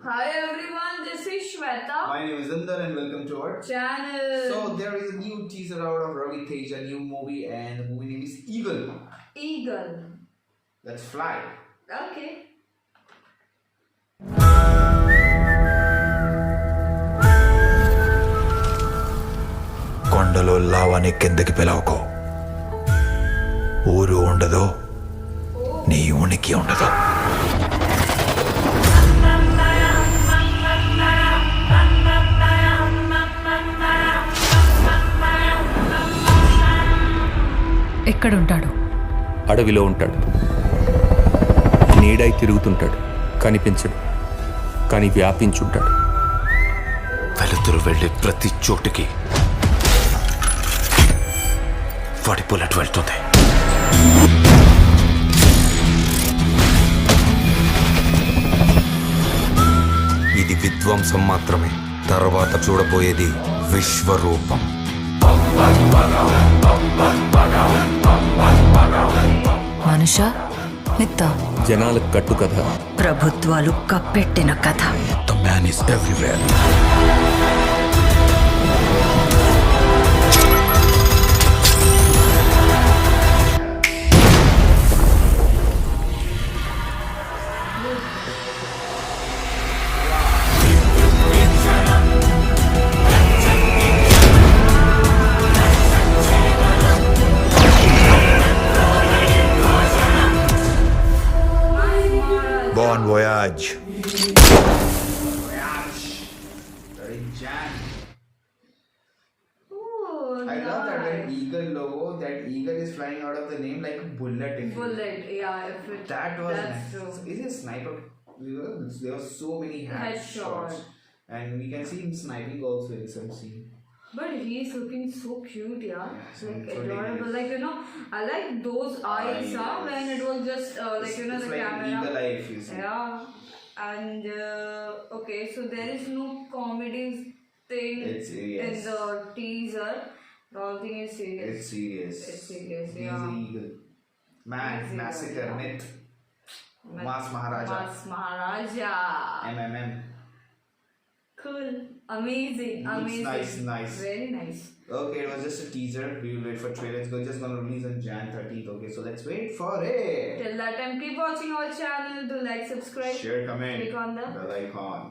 Hi everyone, this is Shweta. My name is Inder and welcome to our channel. So there is a new teaser out of Ravi Teja, new movie, and the movie name is Eagle. Eagle. Let's fly. Okay. కొండలో లావాని కిందకి పిలవకో ఊరు ఉండదు నీ ఉనికి ఉండదు ఎక్కడుంటాడు? అడవిలో ఉంటాడు. నీడై తిరుగుతుంటాడు. కనిపించడు, కానీ వ్యాపించుంటాడు. వెలుతురు వెళ్ళే ప్రతి చోటుకి వాడి బుల్లెట్ వెళ్తుంది. ఇది విధ్వంసం మాత్రమే. తర్వాత చూడబోయేది విశ్వరూపం. మనుష మిత్త జనాలకు కట్టు కథ. ప్రభుత్వాలు కప్పెట్టిన కథ. The man is everywhere. Bon voyage. Very Jan. Oh, I love that nice. eagle logo. That eagle is flying out of the name like a bullet. Bullet, yeah. If it, That was that's nice. true. Is it a sniper? There were so many Headshot. headshots, and we can see him sniping also in some scene. But he's looking so cute, yeah. Yes, Like so adorable. nice. Like I like those eyes, when it was just It's the like camera. eagle eye if you see. Yeah. And okay, so there is no comedy thing It's serious. in the teaser. The whole thing is serious. It's serious. It's serious, He's yeah. an eagle. Man, He's massacre, eagle, myth. Mass Maharaja. Mas Maharaja. MMM. Cool. Amazing. Looks Amazing. nice. Very nice. Okay, it was just a teaser. We will wait for trailer. It's just gonna release on Jan 13th. Okay, so let's wait for it. Till that time, keep watching our channel. Do like, subscribe. Share, comment, Click on the bell icon.